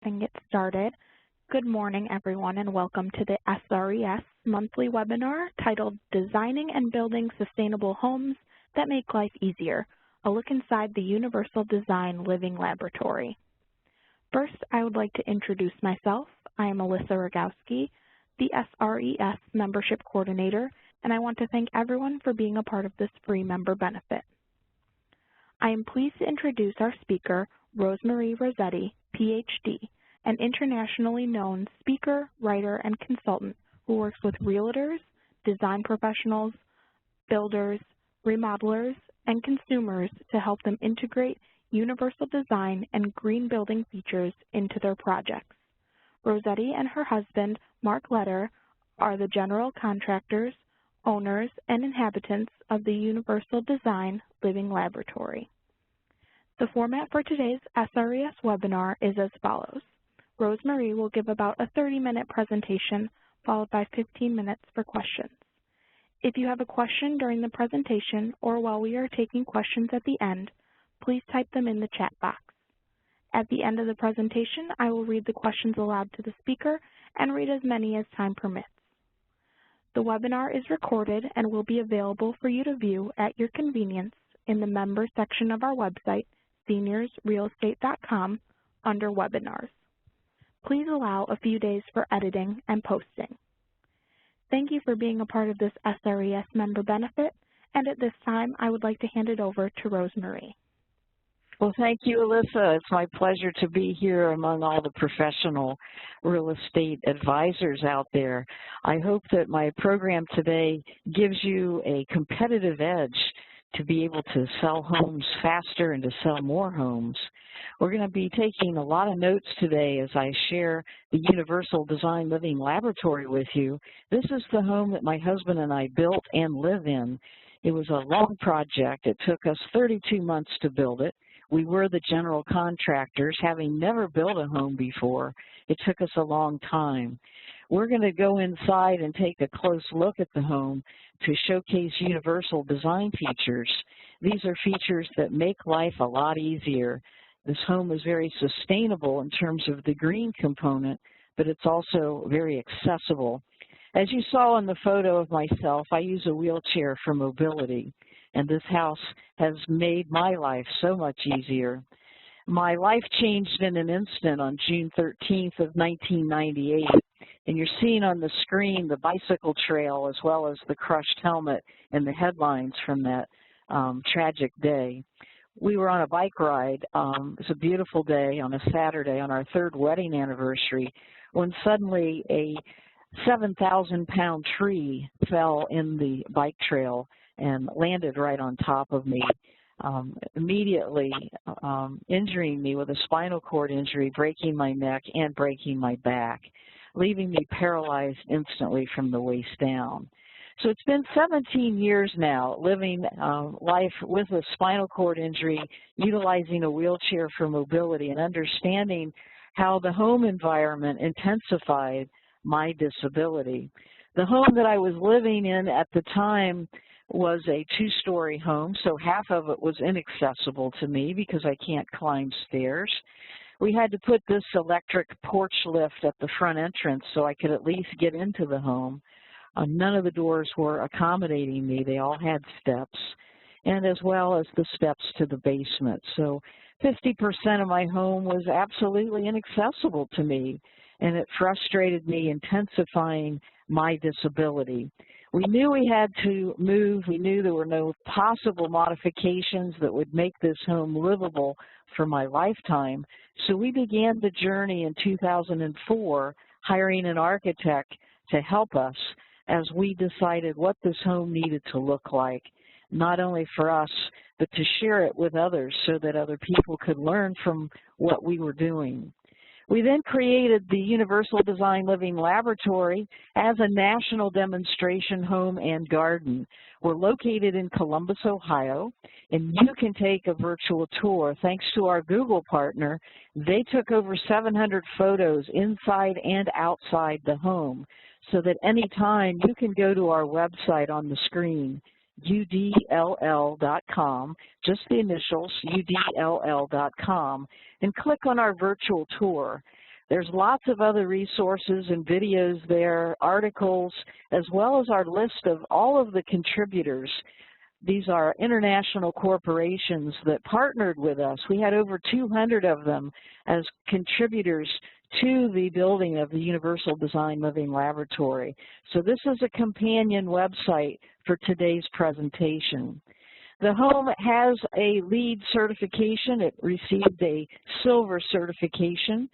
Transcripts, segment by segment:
And get started. Good morning, everyone, and welcome to the SRES monthly webinar titled Designing and Building Sustainable Homes That Make Life Easier, a look inside the Universal Design Living Laboratory. First, I would like to introduce myself. I am Alyssa Rogowski, the SRES Membership Coordinator, and I want to thank everyone for being a part of this free member benefit. I am pleased to introduce our speaker, Rosemarie Rossetti, Ph.D., an internationally known speaker, writer, and consultant who works with realtors, design professionals, builders, remodelers, and consumers to help them integrate universal design and green building features into their projects. Rossetti and her husband, Mark Letter, are the general contractors, owners, and inhabitants of the Universal Design Living Laboratory. The format for today's SRES webinar is as follows. Rosemarie will give about a 30-minute presentation, followed by 15 minutes for questions. If you have a question during the presentation or while we are taking questions at the end, please type them in the chat box. At the end of the presentation, I will read the questions aloud to the speaker and read as many as time permits. The webinar is recorded and will be available for you to view at your convenience in the Members section of our website, seniorsrealestate.com, under Webinars. Please allow a few days for editing and posting. Thank you for being a part of this SRES member benefit, and at this time, I would like to hand it over to Rosemarie. Well, thank you, Alyssa. It's my pleasure to be here among all the professional real estate advisors out there. I hope that my program today gives you a competitive edge to be able to sell homes faster and to sell more homes. We're going to be taking a lot of notes today as I share the Universal Design Living Laboratory with you. This is the home that my husband and I built and live in. It was a long project. It took us 32 months to build it. We were the general contractors, having never built a home before. It took us a long time. We're going to go inside and take a close look at the home to showcase universal design features. These are features that make life a lot easier. This home is very sustainable in terms of the green component, but it's also very accessible. As you saw in the photo of myself, I use a wheelchair for mobility, and this house has made my life so much easier. My life changed in an instant on June 13th of 1998, and you're seeing on the screen the bicycle trail as well as the crushed helmet and the headlines from that tragic day. We were on a bike ride. It was a beautiful day on a Saturday on our 3rd wedding anniversary when suddenly a 7,000-pound tree fell in the bike trail and landed right on top of me, immediately injuring me with a spinal cord injury, breaking my neck and breaking my back, leaving me paralyzed instantly from the waist down. So it's been 17 years now living life with a spinal cord injury, utilizing a wheelchair for mobility and understanding how the home environment intensified my disability. The home that I was living in at the time was a 2-story home, so half of it was inaccessible to me because I can't climb stairs. We had to put this electric porch lift at the front entrance so I could at least get into the home. None of the doors were accommodating me. They all had steps, and as well as the steps to the basement. So 50% of my home was absolutely inaccessible to me, and it frustrated me, intensifying my disability. We knew we had to move. We knew there were no possible modifications that would make this home livable for my lifetime. So we began the journey in 2004, hiring an architect to help us as we decided what this home needed to look like, not only for us, but to share it with others so that other people could learn from what we were doing. We then created the Universal Design Living Laboratory as a national demonstration home and garden. We're located in Columbus, Ohio, and you can take a virtual tour. Thanks to our Google partner, they took over 700 photos inside and outside the home, so that anytime you can go to our website on the screen, udll.com, just the initials, udll.com, and click on our virtual tour. There's lots of other resources and videos there, articles, as well as our list of all of the contributors. These are international corporations that partnered with us. We had over 200 of them as contributors to the building of the Universal Design Living Laboratory. So this is a companion website for today's presentation. The home has a LEED certification. It received a silver certification.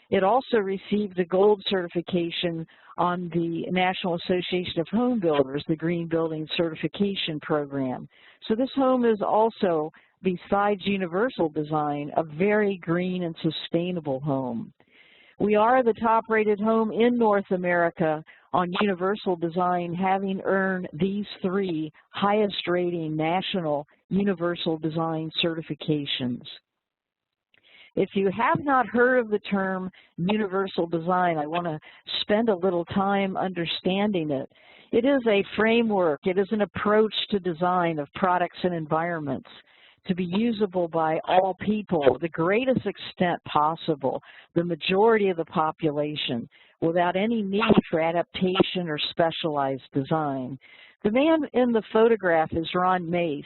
It also received a gold certification on the National Association of Home Builders, the Green Building Certification Program. So this home is also, besides universal design, a very green and sustainable home. We are the top-rated home in North America on universal design, having earned these 3 highest-rating national universal design certifications. If you have not heard of the term universal design, I want to spend a little time understanding it. It is a framework, it is an approach to design of products and environments to be usable by all people, the greatest extent possible, the majority of the population, without any need for adaptation or specialized design. The man in the photograph is Ron Mace.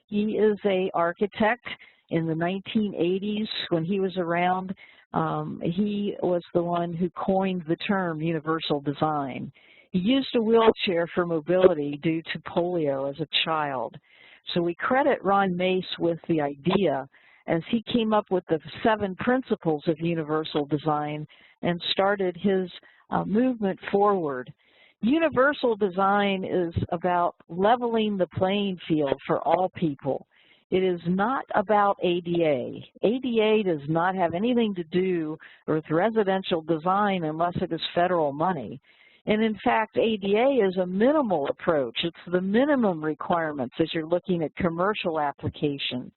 He is an architect. In the 1980s, when he was around, he was the one who coined the term universal design. He used a wheelchair for mobility due to polio as a child. So we credit Ron Mace with the idea as he came up with the 7 principles of universal design and started his movement forward. Universal design is about leveling the playing field for all people. It is not about ADA. ADA does not have anything to do with residential design unless it is federal money. And in fact, ADA is a minimal approach. It's the minimum requirements as you're looking at commercial application.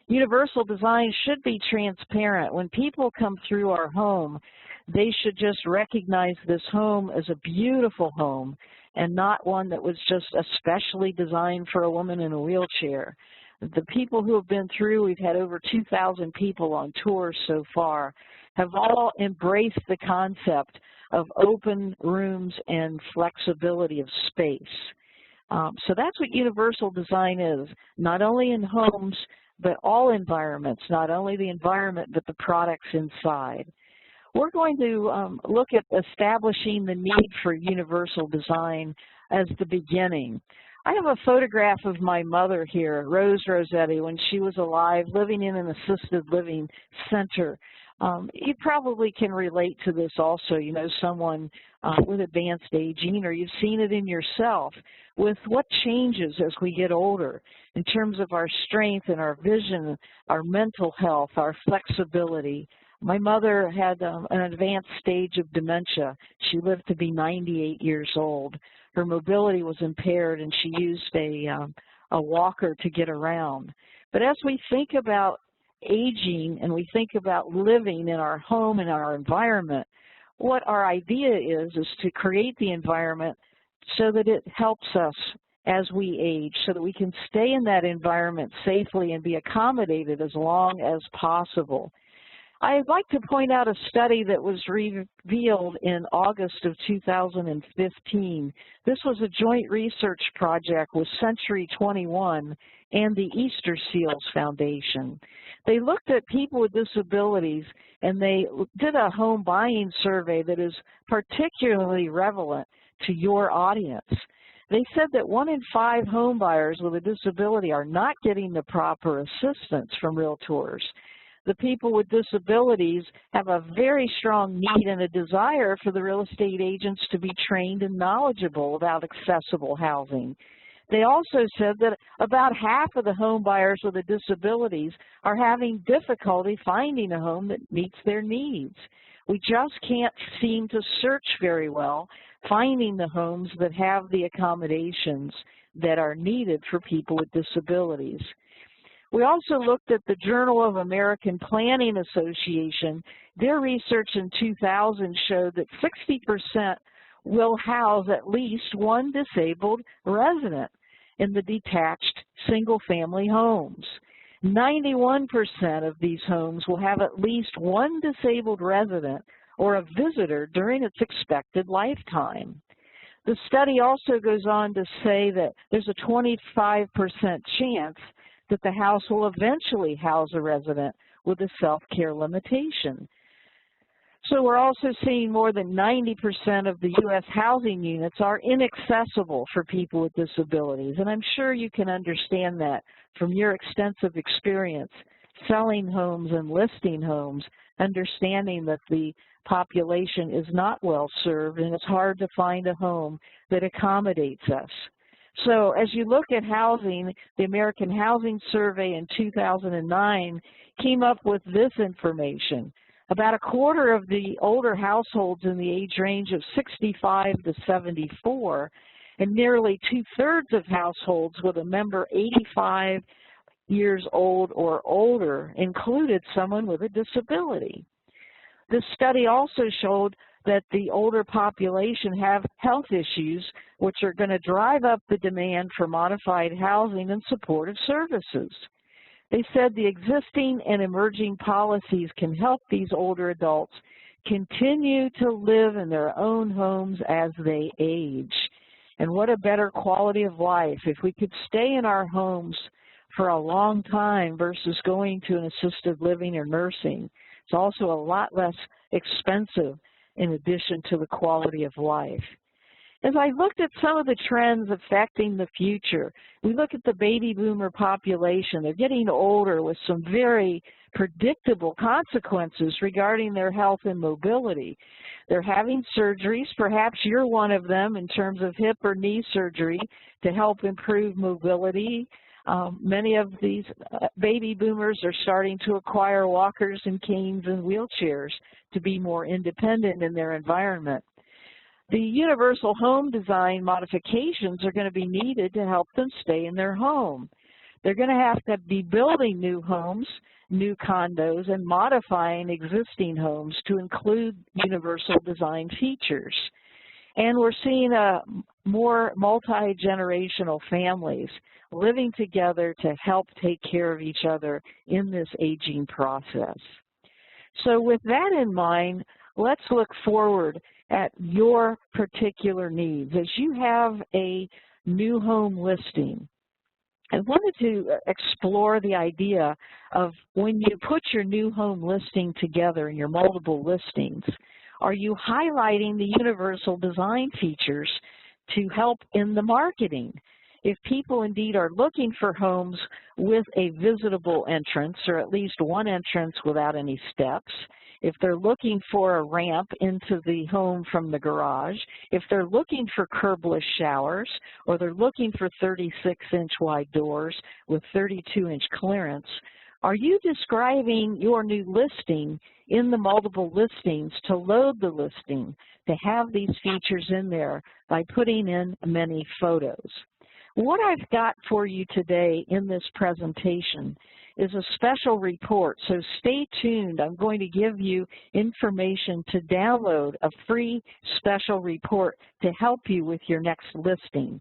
Universal design should be transparent. When people come through our home, they should just recognize this home as a beautiful home and not one that was just especially designed for a woman in a wheelchair. The people who have been through, we've had over 2,000 people on tours so far, have all embraced the concept of open rooms and flexibility of space. So that's what universal design is, not only in homes, but all environments, not only the environment, but the products inside. We're going to look at establishing the need for universal design as the beginning. I have a photograph of my mother here, Rose Rossetti, when she was alive, living in an assisted living center. You probably can relate to this also, you know, someone with advanced aging, or you've seen it in yourself with what changes as we get older in terms of our strength and our vision, our mental health, our flexibility. My mother had an advanced stage of dementia. She lived to be 98 years old. Her mobility was impaired, and she used a walker to get around. But as we think about aging and we think about living in our home and our environment, what our idea is to create the environment so that it helps us as we age, so that we can stay in that environment safely and be accommodated as long as possible. I'd like to point out a study that was revealed in August of 2015. This was a joint research project with Century 21 and the Easter Seals Foundation. They looked at people with disabilities, and they did a home buying survey that is particularly relevant to your audience. They said that 1 in 5 home buyers with a disability are not getting the proper assistance from Realtors. The people with disabilities have a very strong need and a desire for the real estate agents to be trained and knowledgeable about accessible housing. They also said that about half of the home buyers with the disabilities are having difficulty finding a home that meets their needs. We just can't seem to search very well, finding the homes that have the accommodations that are needed for people with disabilities. We also looked at the Journal of American Planning Association. Their research in 2000 showed that 60% will house at least one disabled resident in the detached single-family homes. 91% of these homes will have at least one disabled resident or a visitor during its expected lifetime. The study also goes on to say that there's a 25% chance that the house will eventually house a resident with a self-care limitation. So we're also seeing more than 90% of the U.S. housing units are inaccessible for people with disabilities. And I'm sure you can understand that from your extensive experience selling homes and listing homes, understanding that the population is not well served and it's hard to find a home that accommodates us. So as you look at housing, the American Housing Survey in 2009 came up with this information. About a quarter of the older households in the age range of 65 to 74, and nearly two-thirds of households with a member 85 years old or older included someone with a disability. This study also showed that the older population have health issues which are going to drive up the demand for modified housing and supportive services. They said the existing and emerging policies can help these older adults continue to live in their own homes as they age. And what a better quality of life if we could stay in our homes for a long time versus going to an assisted living or nursing. It's also a lot less expensive in addition to the quality of life. As I looked at some of the trends affecting the future, we look at the baby boomer population. They're getting older with some very predictable consequences regarding their health and mobility. They're having surgeries. Perhaps you're one of them in terms of hip or knee surgery to help improve mobility. Many of these baby boomers are starting to acquire walkers and canes and wheelchairs to be more independent in their environment. The universal home design modifications are going to be needed to help them stay in their home. They're going to have to be building new homes, new condos, and modifying existing homes to include universal design features. And we're seeing more multi-generational families living together to help take care of each other in this aging process. So with that in mind, let's look forward at your particular needs. As you have a new home listing, I wanted to explore the idea of when you put your new home listing together in your multiple listings, are you highlighting the universal design features to help in the marketing? If people indeed are looking for homes with a visitable entrance, or at least one entrance without any steps, if they're looking for a ramp into the home from the garage, if they're looking for curbless showers, or they're looking for 36-inch wide doors with 32-inch clearance, are you describing your new listing in the multiple listings to load the listing, to have these features in there by putting in many photos? What I've got for you today in this presentation is a special report, so stay tuned. I'm going to give you information to download a free special report to help you with your next listing.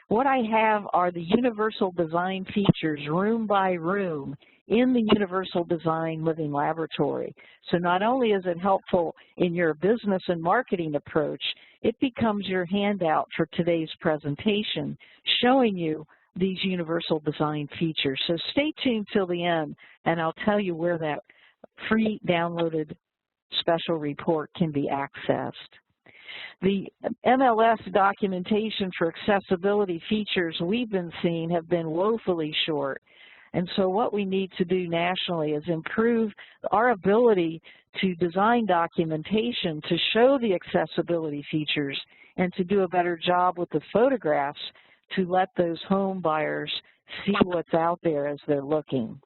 What I have are the universal design features room by room in the Universal Design Living Laboratory. So not only is it helpful in your business and marketing approach, it becomes your handout for today's presentation, showing you these universal design features. So stay tuned till the end, and I'll tell you where that free downloaded special report can be accessed. The MLS documentation for accessibility features we've been seeing have been woefully short. And so what we need to do nationally is improve our ability to design documentation to show the accessibility features and to do a better job with the photographs to let those home buyers see what's out there as they're looking.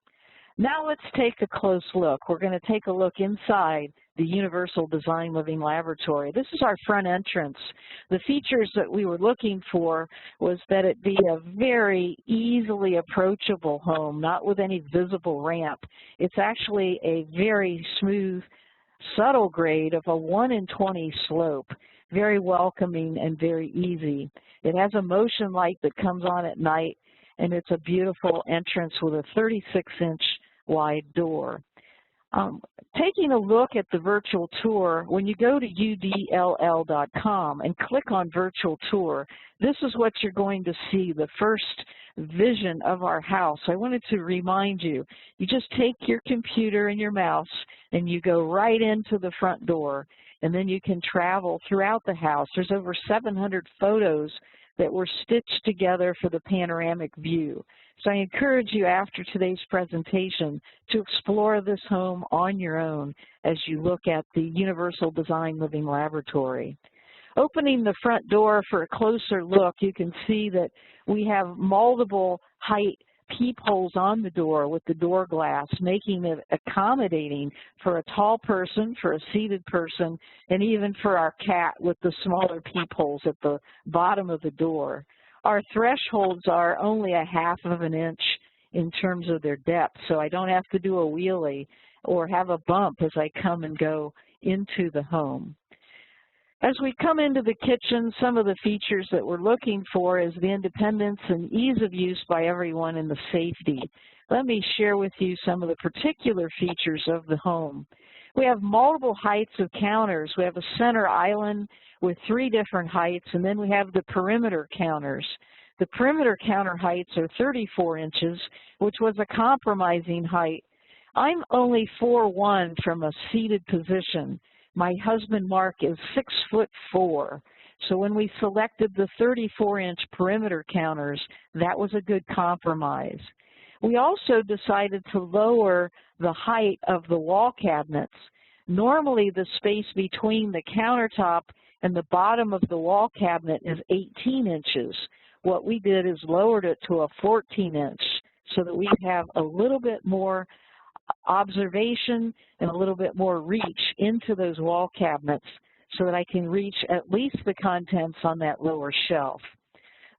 Now let's take a close look. We're going to take a look inside the Universal Design Living Laboratory. This is our front entrance. The features that we were looking for was that it be a very easily approachable home, not with any visible ramp. It's actually a very smooth, subtle grade of a 1 in 20 slope, very welcoming and very easy. It has a motion light that comes on at night, and it's a beautiful entrance with a 36-inch wide door. Taking a look at the virtual tour, when you go to udll.com and click on virtual tour, this is what you're going to see, the first vision of our house. I wanted to remind you, you just take your computer and your mouse and you go right into the front door, and then you can travel throughout the house. There's over 700 photos that were stitched together for the panoramic view. So I encourage you after today's presentation to explore this home on your own as you look at the Universal Design Living Laboratory. Opening the front door for a closer look, you can see that we have multiple height peepholes on the door with the door glass, making it accommodating for a tall person, for a seated person, and even for our cat with the smaller peepholes at the bottom of the door. Our thresholds are only a ½ of an inch in terms of their depth, so I don't have to do a wheelie or have a bump as I come and go into the home. As we come into the kitchen, some of the features that we're looking for is the independence and ease of use by everyone and the safety. Let me share with you some of the particular features of the home. We have multiple heights of counters. We have a center island with 3 different heights, and then we have the perimeter counters. The perimeter counter heights are 34 inches, which was a compromising height. I'm only 4'1" from a seated position. My husband, Mark, is 6'4". So when we selected the 34-inch perimeter counters, that was a good compromise. We also decided to lower the height of the wall cabinets. Normally, the space between the countertop and the bottom of the wall cabinet is 18 inches. What we did is lowered it to a 14-inch so that we have a little bit more observation and a little bit more reach into those wall cabinets so that I can reach at least the contents on that lower shelf.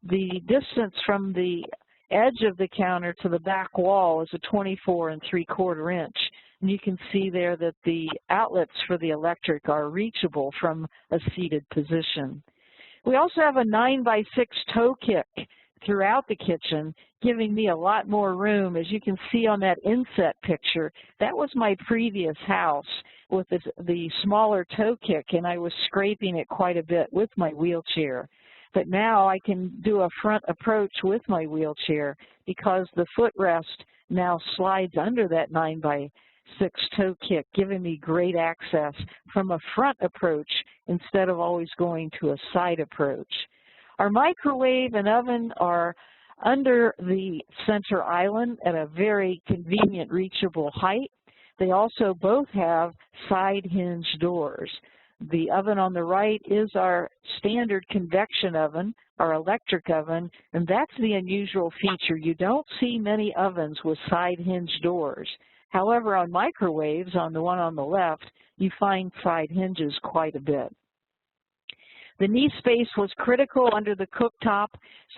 The distance from the edge of the counter to the back wall is a 24 3/4 inch. And you can see there that the outlets for the electric are reachable from a seated position. We also have a 9x6 toe kick throughout the kitchen, giving me a lot more room. As you can see on that inset picture, that was my previous house with the smaller toe kick, and I was scraping it quite a bit with my wheelchair. But now I can do a front approach with my wheelchair because the footrest now slides under that 9x6 toe kick, giving me great access from a front approach instead of always going to a side approach. Our microwave and oven are under the center island at a very convenient reachable height. They also both have side hinge doors. The oven on the right is our standard convection oven, our electric oven, and that's the unusual feature. You don't see many ovens with side hinge doors. However, on microwaves, on the one on the left, you find side hinges quite a bit. The knee space was critical under the cooktop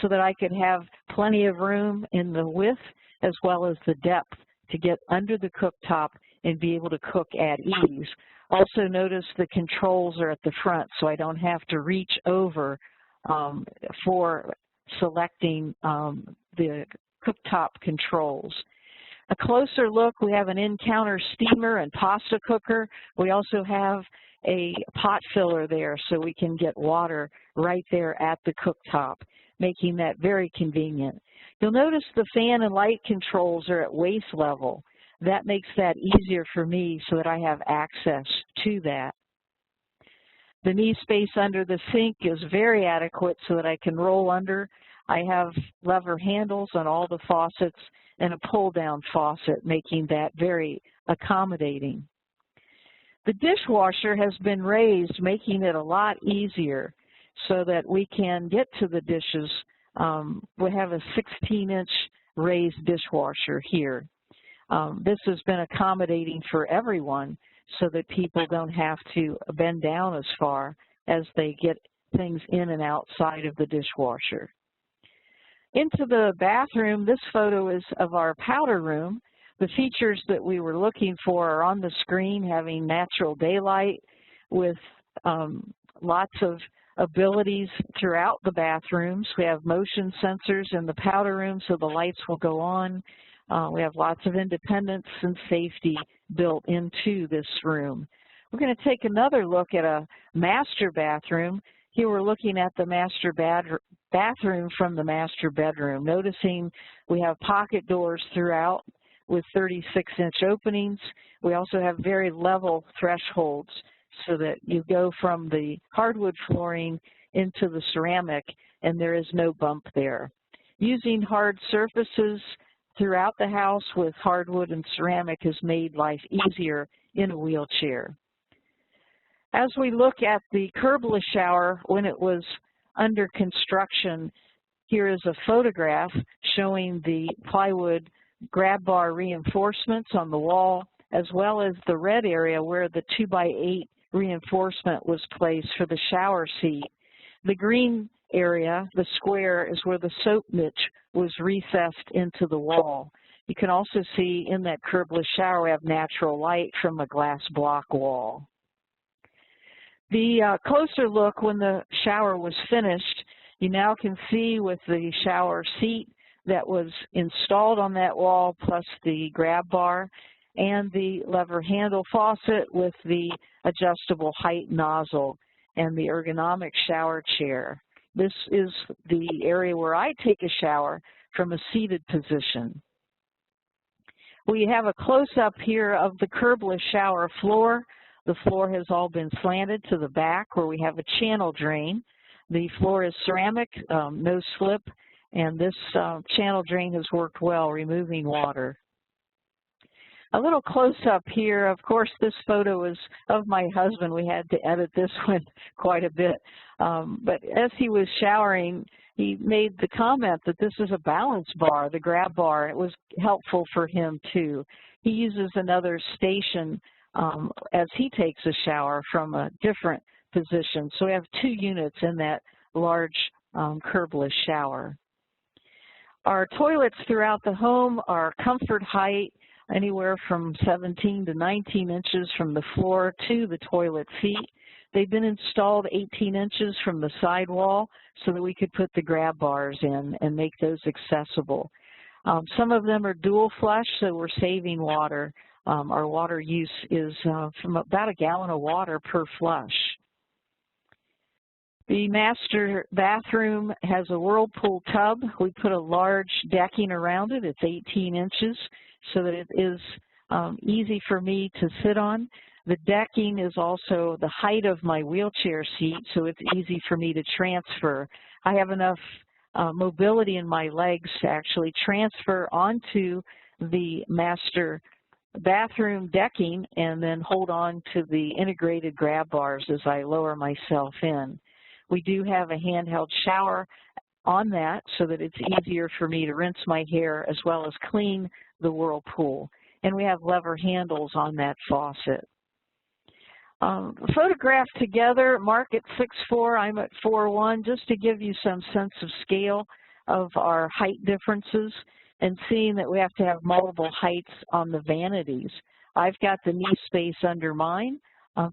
so that I could have plenty of room in the width as well as the depth to get under the cooktop and be able to cook at ease. Also notice the controls are at the front so I don't have to reach over for selecting the cooktop controls. A closer look, we have an in-counter steamer and pasta cooker. We also have a pot filler there so we can get water right there at the cooktop, making that very convenient. You'll notice the fan and light controls are at waist level. That makes that easier for me so that I have access to that. The knee space under the sink is very adequate so that I can roll under. I have lever handles on all the faucets and a pull-down faucet, making that very accommodating. The dishwasher has been raised, making it a lot easier so that we can get to the dishes. We have a 16-inch raised dishwasher here. This has been accommodating for everyone so that people don't have to bend down as far as they get things in and outside of the dishwasher. Into the bathroom, this photo is of our powder room. The features that we were looking for are on the screen, having natural daylight with lots of abilities throughout the bathrooms. We have motion sensors in the powder room so the lights will go on. We have lots of independence and safety built into this room. We're going to take another look at a master bathroom. Here we're looking at the master bathroom from the master bedroom, noticing we have pocket doors throughout with 36-inch openings. We also have very level thresholds so that you go from the hardwood flooring into the ceramic and there is no bump there. Using hard surfaces throughout the house with hardwood and ceramic has made life easier in a wheelchair. As we look at the curbless shower when it was under construction, here is a photograph showing the plywood grab bar reinforcements on the wall, as well as the red area where the 2x8 reinforcement was placed for the shower seat. The green area, the square, is where the soap niche was recessed into the wall. You can also see in that curbless shower we have natural light from a glass block wall. The closer look when the shower was finished, you now can see with the shower seat that was installed on that wall, plus the grab bar and the lever handle faucet with the adjustable height nozzle and the ergonomic shower chair. This is the area where I take a shower from a seated position. We have a close-up here of the curbless shower floor. The floor has all been slanted to the back where we have a channel drain. The floor is ceramic, no slip, and this channel drain has worked well, removing water. A little close-up here, of course, this photo is of my husband. We had to edit this one quite a bit. But as he was showering, he made the comment that this is a balance bar, the grab bar. It was helpful for him, too. He uses another station as he takes a shower from a different position. So we have 2 units in that large curbless shower. Our toilets throughout the home are comfort height, anywhere from 17 to 19 inches from the floor to the toilet seat. They've been installed 18 inches from the sidewall so that we could put the grab bars in and make those accessible. Some of them are dual flush, so we're saving water. Our water use is from about 1 gallon of water per flush. The master bathroom has a whirlpool tub. We put a large decking around it. It's 18 inches so that it is easy for me to sit on. The decking is also the height of my wheelchair seat, so it's easy for me to transfer. I have enough mobility in my legs to actually transfer onto the master bathroom decking and then hold on to the integrated grab bars as I lower myself in. We do have a handheld shower on that so that it's easier for me to rinse my hair as well as clean the whirlpool. And we have lever handles on that faucet. Photographed together, Mark at 6'4", I'm at 4'1", just to give you some sense of scale of our height differences and seeing that we have to have multiple heights on the vanities. I've got the knee space under mine.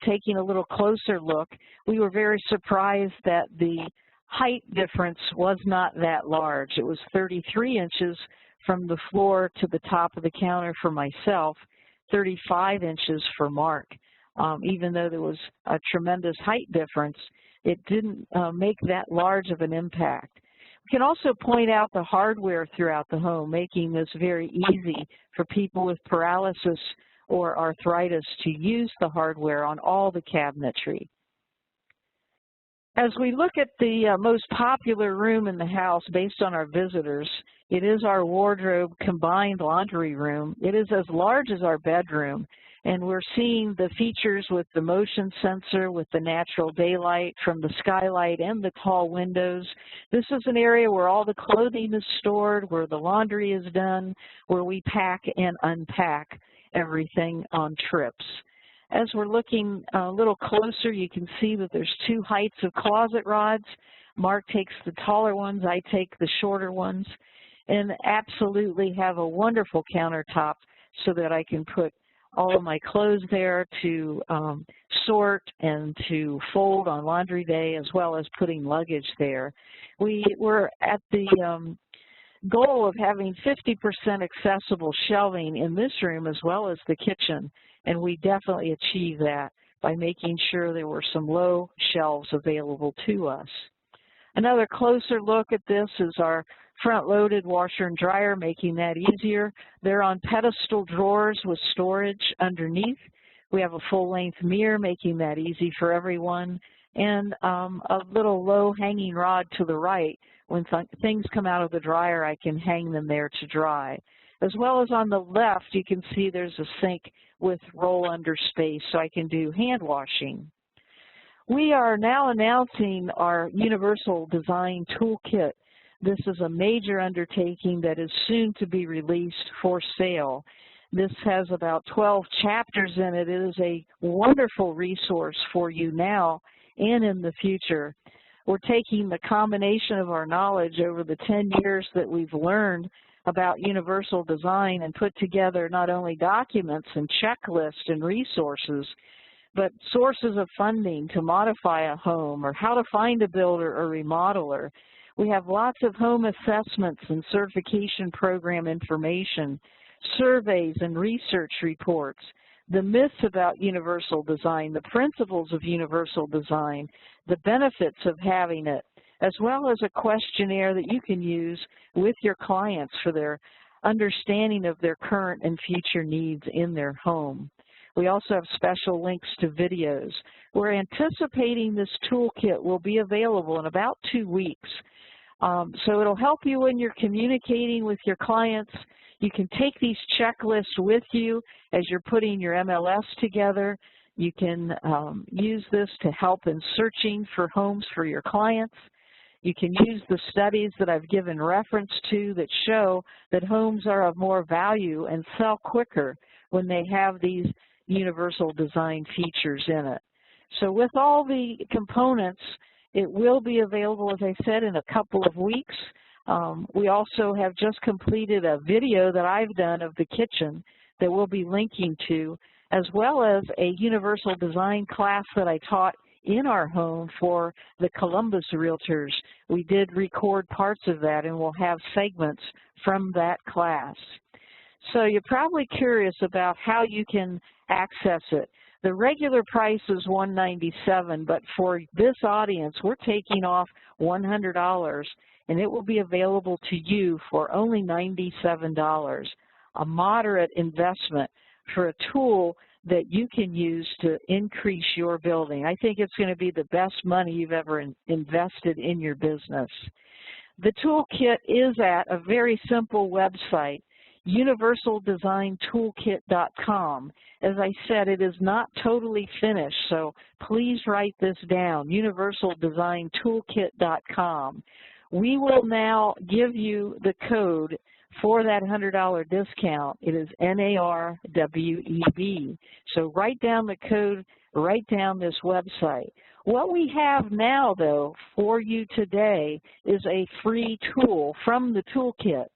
Taking a little closer look, we were very surprised that the height difference was not that large. It was 33 inches from the floor to the top of the counter for myself, 35 inches for Mark. Even though there was a tremendous height difference, it didn't make that large of an impact. We can also point out the hardware throughout the home, making this very easy for people with paralysis or arthritis to use the hardware on all the cabinetry. As we look at the most popular room in the house based on our visitors, it is our wardrobe combined laundry room. It is as large as our bedroom, and we're seeing the features with the motion sensor, with the natural daylight from the skylight and the tall windows. This is an area where all the clothing is stored, where the laundry is done, where we pack and unpack everything on trips. As we're looking a little closer, you can see that there's 2 heights of closet rods. Mark takes the taller ones, I take the shorter ones, and absolutely have a wonderful countertop so that I can put all of my clothes there to sort and to fold on laundry day, as well as putting luggage there. We were at the goal of having 50% accessible shelving in this room as well as the kitchen, and we definitely achieved that by making sure there were some low shelves available to us. Another closer look at this is our front-loaded washer and dryer, making that easier. They're on pedestal drawers with storage underneath. We have a full-length mirror, making that easy for everyone, and a little low hanging rod to the right. When things come out of the dryer, I can hang them there to dry. As well as on the left, you can see there's a sink with roll-under space, so I can do hand washing. We are now announcing our Universal Design Toolkit. This is a major undertaking that is soon to be released for sale. This has about 12 chapters in it. It is a wonderful resource for you now and in the future. We're taking the combination of our knowledge over the 10 years that we've learned about universal design and put together not only documents and checklists and resources, but sources of funding to modify a home or how to find a builder or remodeler. We have lots of home assessments and certification program information, surveys and research reports, the myths about universal design, the principles of universal design, the benefits of having it, as well as a questionnaire that you can use with your clients for their understanding of their current and future needs in their home. We also have special links to videos. We're anticipating this toolkit will be available in about 2 weeks. So it'll help you when you're communicating with your clients. You can take these checklists with you as you're putting your MLS together. You can use this to help in searching for homes for your clients. You can use the studies that I've given reference to that show that homes are of more value and sell quicker when they have these universal design features in it. So with all the components, it will be available, as I said, in a couple of weeks. We also have just completed a video that I've done of the kitchen that we'll be linking to, as well as a universal design class that I taught in our home for the Columbus Realtors. We did record parts of that, and we'll have segments from that class. So you're probably curious about how you can access it. The regular price is $197, but for this audience, we're taking off $100, and it will be available to you for only $97, a moderate investment for a tool that you can use to increase your building. I think it's going to be the best money you've ever invested in your business. The toolkit is at a very simple website, universaldesigntoolkit.com. As I said, it is not totally finished, so please write this down, universaldesigntoolkit.com. We will now give you the code for that $100 discount. It is NARWEB. So write down the code, write down this website. What we have now, though, for you today is a free tool from the toolkit.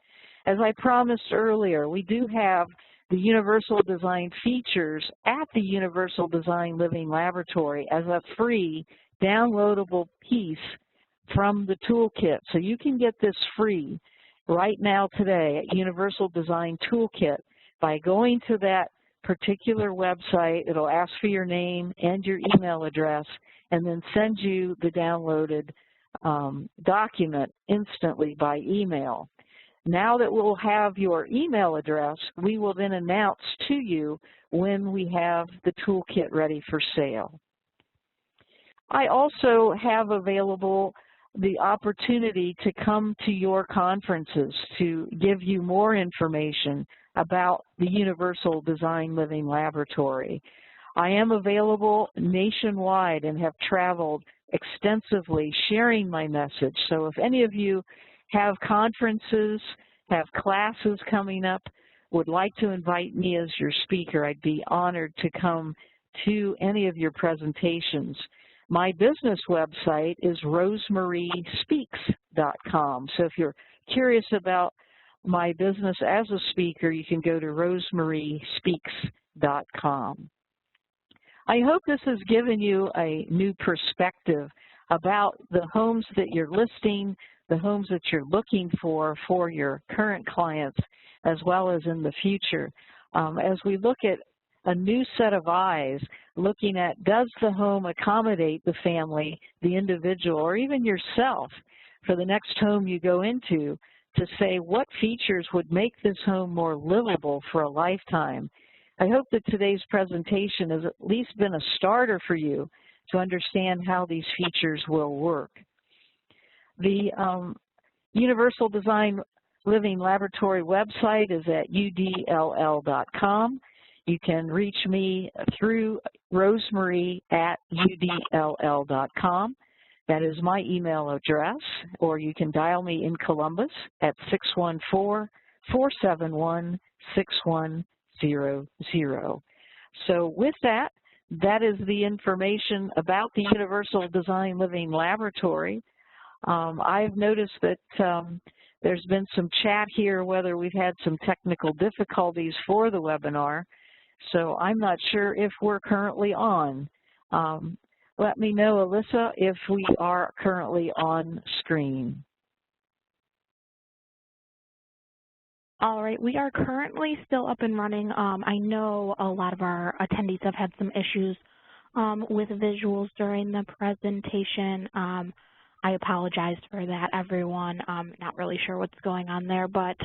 As I promised earlier, we do have the Universal Design features at the Universal Design Living Laboratory as a free downloadable piece from the toolkit. So you can get this free right now today at Universal Design Toolkit by going to that particular website. It'll ask for your name and your email address and then send you the downloaded document instantly by email. Now that we'll have your email address, we will then announce to you when we have the toolkit ready for sale. I also have available the opportunity to come to your conferences to give you more information about the Universal Design Living Laboratory. I am available nationwide and have traveled extensively sharing my message. So if any of you have conferences, have classes coming up, would like to invite me as your speaker, I'd be honored to come to any of your presentations. My business website is rosemariespeaks.com. So if you're curious about my business as a speaker, you can go to rosemariespeaks.com. I hope this has given you a new perspective about the homes that you're listing, the homes that you're looking for your current clients as well as in the future. As we look at a new set of eyes, looking at, does the home accommodate the family, the individual, or even yourself for the next home you go into, to say what features would make this home more livable for a lifetime. I hope that today's presentation has at least been a starter for you to understand how these features will work. The Universal Design Living Laboratory website is at udll.com. You can reach me through rosemary@udll.com. That is my email address, or you can dial me in Columbus at 614-471-6100. So with that, that is the information about the Universal Design Living Laboratory. I've noticed that there's been some chat here whether we've had some technical difficulties for the webinar, so I'm not sure if we're currently on. Let me know, Alyssa, if we are currently on screen. All right, we are currently still up and running. I know a lot of our attendees have had some issues with visuals during the presentation. I apologize for that, everyone. Not really sure what's going on there, but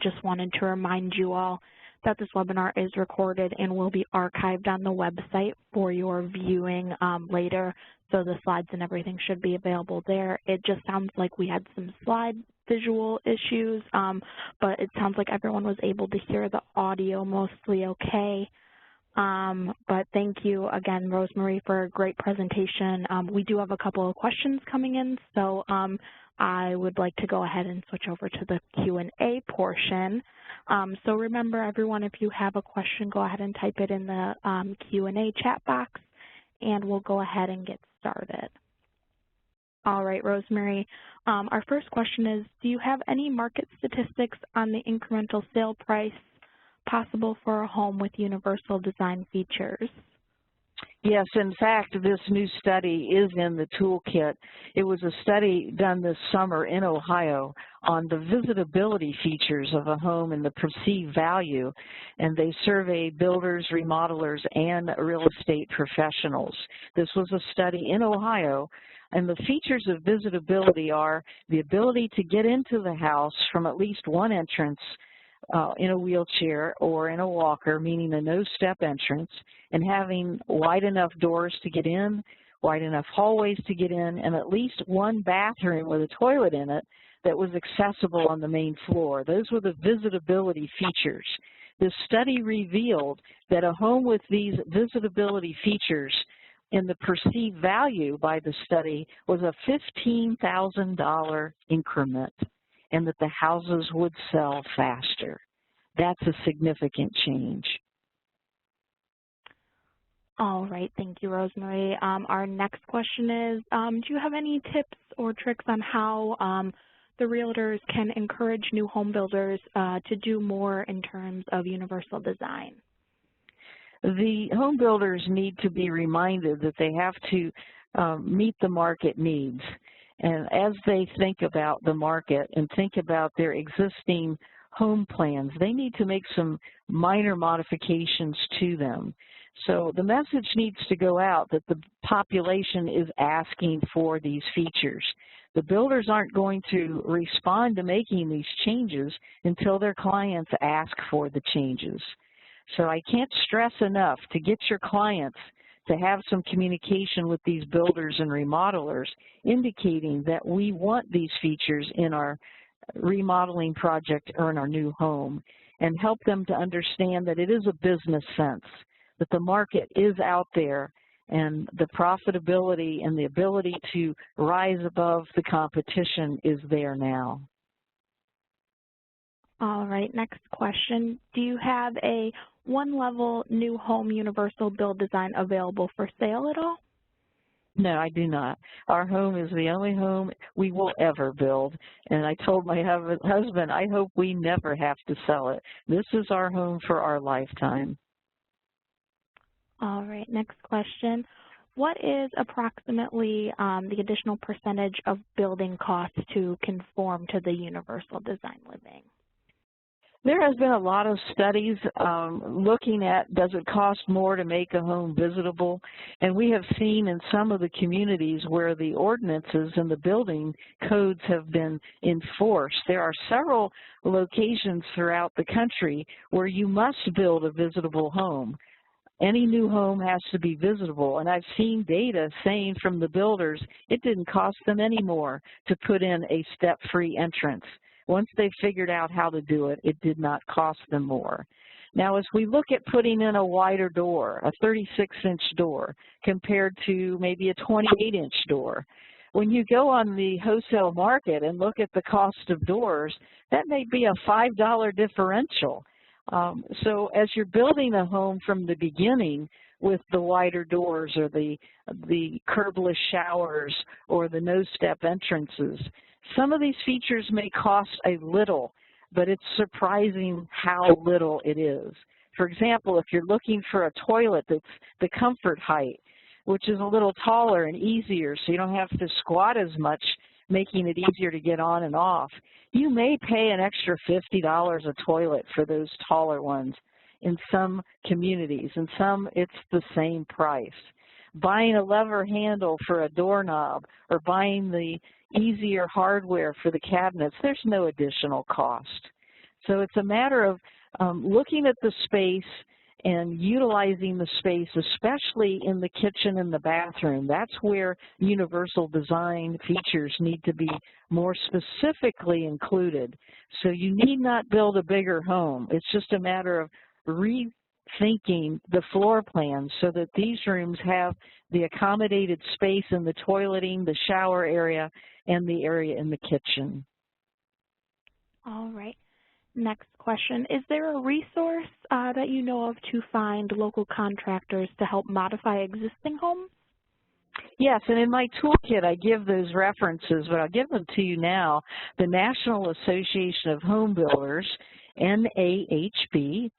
just wanted to remind you all that this webinar is recorded and will be archived on the website for your viewing later, so the slides and everything should be available there. It just sounds like we had some slide visual issues, but it sounds like everyone was able to hear the audio mostly okay. But thank you again, Rosemary, for a great presentation. We do have a couple of questions coming in, so I would like to go ahead and switch over to the Q&A portion. So remember, everyone, if you have a question, go ahead and type it in the Q&A chat box, and we'll go ahead and get started. All right, Rosemary, our first question is, do you have any market statistics on the incremental sale price possible for a home with universal design features? Yes, in fact, this new study is in the toolkit. It was a study done this summer in Ohio on the visitability features of a home and the perceived value, and they surveyed builders, remodelers, and real estate professionals. This was a study in Ohio, and the features of visitability are the ability to get into the house from at least one entrance in a wheelchair or in a walker, meaning a no-step entrance, and having wide enough doors to get in, wide enough hallways to get in, and at least one bathroom with a toilet in it that was accessible on the main floor. Those were the visitability features. This study revealed that a home with these visitability features in the perceived value by the study was a $15,000 increment, and that the houses would sell faster. That's a significant change. All right, thank you, Rosemary. Our next question is, do you have any tips or tricks on how the Realtors can encourage new home builders to do more in terms of universal design? The home builders need to be reminded that they have to meet the market needs. And as they think about the market and think about their existing home plans, they need to make some minor modifications to them. So the message needs to go out that the population is asking for these features. The builders aren't going to respond to making these changes until their clients ask for the changes. So I can't stress enough to get your clients to have some communication with these builders and remodelers, indicating that we want these features in our remodeling project or in our new home, and help them to understand that it is a business sense, that the market is out there, and the profitability and the ability to rise above the competition is there now. All right, next question. Do you have a one-level new home universal build design available for sale at all? No, I do not. Our home is the only home we will ever build, and I told my husband, I hope we never have to sell it. This is our home for our lifetime. All right, next question. What is approximately the additional percentage of building costs to conform to the universal design living? There has been a lot of studies looking at, does it cost more to make a home visitable? And we have seen in some of the communities where the ordinances and the building codes have been enforced. There are several locations throughout the country where you must build a visitable home. Any new home has to be visitable, and I've seen data saying from the builders it didn't cost them any more to put in a step-free entrance. Once they figured out how to do it, it did not cost them more. Now, as we look at putting in a wider door, a 36-inch door, compared to maybe a 28-inch door, when you go on the wholesale market and look at the cost of doors, that may be a $5 differential. So as you're building a home from the beginning with the wider doors or the curbless showers or the no-step entrances, some of these features may cost a little, but it's surprising how little it is. For example, if you're looking for a toilet that's the comfort height, which is a little taller and easier so you don't have to squat as much, making it easier to get on and off, you may pay an extra $50 a toilet for those taller ones in some communities. In some, it's the same price. Buying a lever handle for a doorknob or buying the easier hardware for the cabinets, there's no additional cost. So it's a matter of looking at the space and utilizing the space, especially in the kitchen and the bathroom. That's where universal design features need to be more specifically included. So you need not build a bigger home. It's just a matter of rethinking the floor plan so that these rooms have the accommodated space in the toileting, the shower area, and the area in the kitchen. All right. Next question. Is there a resource that you know of to find local contractors to help modify existing homes? Yes, and in my toolkit I give those references, but I'll give them to you now. The National Association of Home Builders, NAHB.com,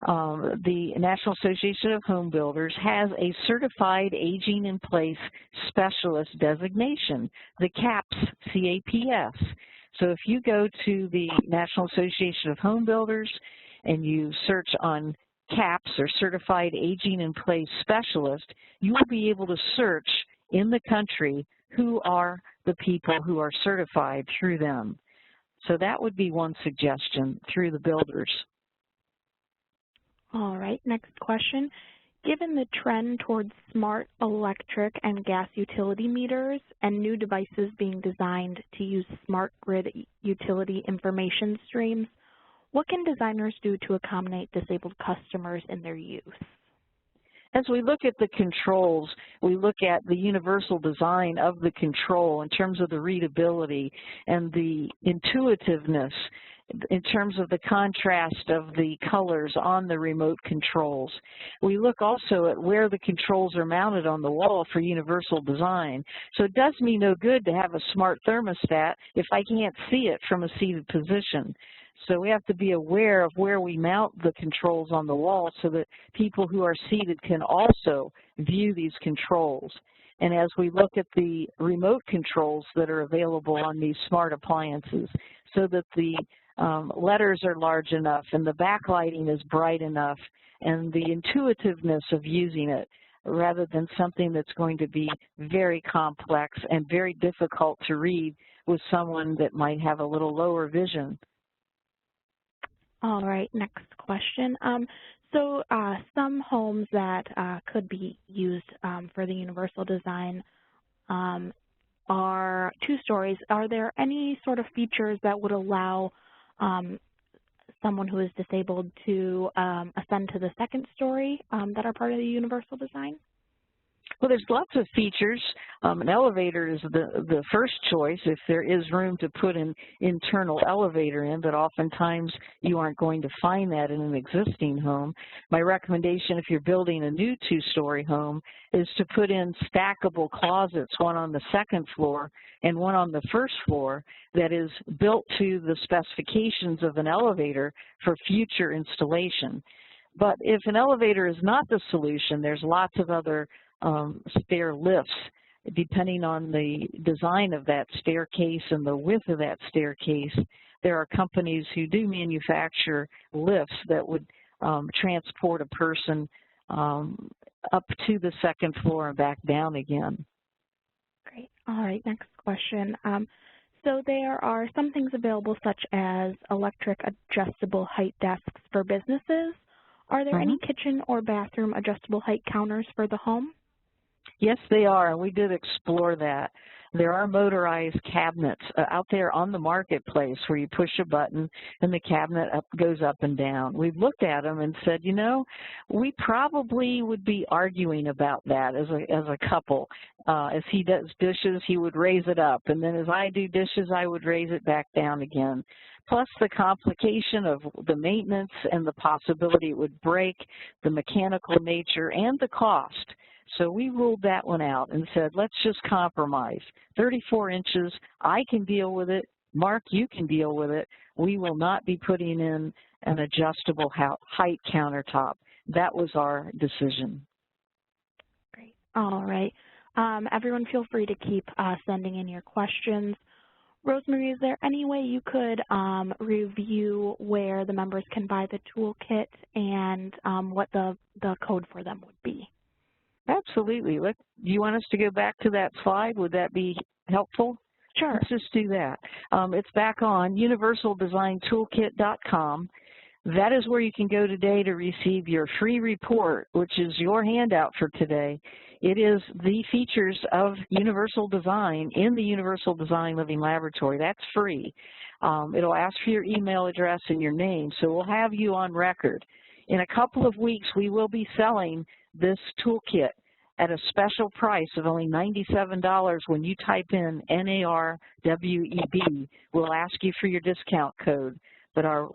the National Association of Home Builders has a Certified Aging in Place Specialist designation, the CAPS, C-A-P-S. So if you go to the National Association of Home Builders and you search on CAPS or Certified Aging in Place Specialist, you will be able to search in the country who are the people who are certified through them. So that would be one suggestion through the builders. All right, next question. Given the trend towards smart electric and gas utility meters and new devices being designed to use smart grid utility information streams, what can designers do to accommodate disabled customers in their use? As we look at the controls, we look at the universal design of the control in terms of the readability and the intuitiveness in terms of the contrast of the colors on the remote controls. We look also at where the controls are mounted on the wall for universal design. So it does me no good to have a smart thermostat if I can't see it from a seated position. So we have to be aware of where we mount the controls on the wall so that people who are seated can also view these controls. And as we look at the remote controls that are available on these smart appliances, so that the letters are large enough and the backlighting is bright enough and the intuitiveness of using it, rather than something that's going to be very complex and very difficult to read with someone that might have a little lower vision. All right, next question. Some homes that could be used for the universal design are 2 stories. Are there any sort of features that would allow someone who is disabled to ascend to the 2nd story that are part of the universal design? Well, there's lots of features. An elevator is the first choice if there is room to put an internal elevator in, but oftentimes you aren't going to find that in an existing home. My recommendation if you're building a new 2-story home is to put in stackable closets, one on the 2nd floor and one on the 1st floor, that is built to the specifications of an elevator for future installation. But if an elevator is not the solution, there's lots of other stair lifts. Depending on the design of that staircase and the width of that staircase, there are companies who do manufacture lifts that would transport a person up to the second floor and back down again. Great. All right, next question. So there are some things available such as electric adjustable height desks for businesses. Are there any kitchen or bathroom adjustable height counters for the home? Yes, they are, and we did explore that. There are motorized cabinets out there on the marketplace where you push a button and the cabinet goes up and down. We've looked at them and said, you know, we probably would be arguing about that as a couple. As he does dishes, he would raise it up, and then as I do dishes, I would raise it back down again. Plus the complication of the maintenance and the possibility it would break, the mechanical nature, and the cost. So we ruled that one out and said, let's just compromise. 34 inches, I can deal with it. Mark, you can deal with it. We will not be putting in an adjustable height countertop. That was our decision. Great. All right. Everyone feel free to keep sending in your questions. Rosemary, is there any way you could review where the members can buy the toolkit and what the code for them would be? Absolutely. Do you want us to go back to that slide? Would that be helpful? Sure. Let's just do that. It's back on universaldesigntoolkit.com. That is where you can go today to receive your free report, which is your handout for today. It is the features of Universal Design in the Universal Design Living Laboratory. That's free. It'll ask for your email address and your name, so we'll have you on record. In a couple of weeks, we will be selling this toolkit at a special price of only $97 when you type in NARWEB. We'll ask you for your discount code, but our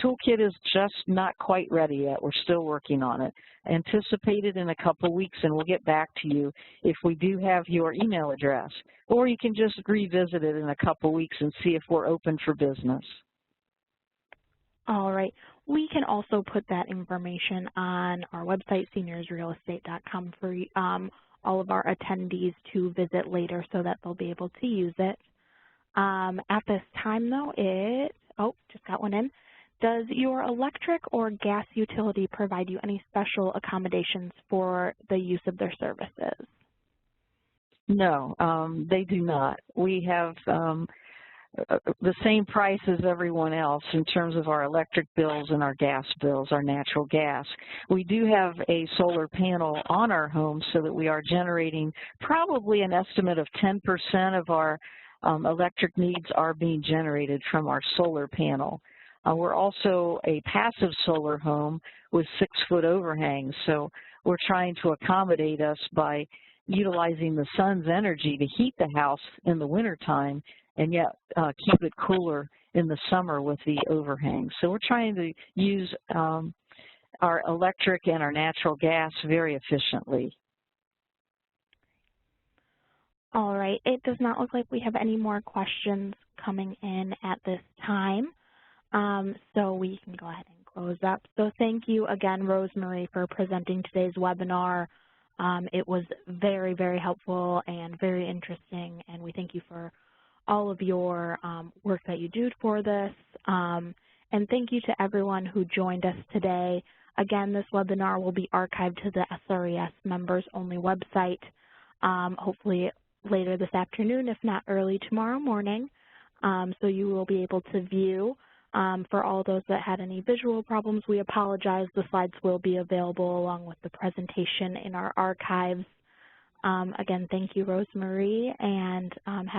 toolkit is just not quite ready yet. We're still working on it. Anticipated in a couple of weeks, and we'll get back to you if we do have your email address, or you can just revisit it in a couple of weeks and see if we're open for business. All right. We can also put that information on our website, seniorsrealestate.com, for all of our attendees to visit later so that they'll be able to use it. At this time, though, just got one in. Does your electric or gas utility provide you any special accommodations for the use of their services? No, they do not. We have the same price as everyone else in terms of our electric bills and our gas bills, our natural gas. We do have a solar panel on our home so that we are generating probably an estimate of 10% of our electric needs are being generated from our solar panel. We're also a passive solar home with 6-foot overhangs, so we're trying to accommodate us by utilizing the sun's energy to heat the house in the wintertime and yet keep it cooler in the summer with the overhang. So we're trying to use our electric and our natural gas very efficiently. All right. It does not look like we have any more questions coming in at this time, so we can go ahead and close up. So thank you again, Rosemary, for presenting today's webinar. It was very, very helpful and very interesting, and we thank you for all of your work that you do for this. And thank you to everyone who joined us today. Again, this webinar will be archived to the SRES members only website, hopefully later this afternoon, if not early tomorrow morning. So you will be able to view. For all those that had any visual problems, we apologize. The slides will be available along with the presentation in our archives. Again, thank you, Rosemary, and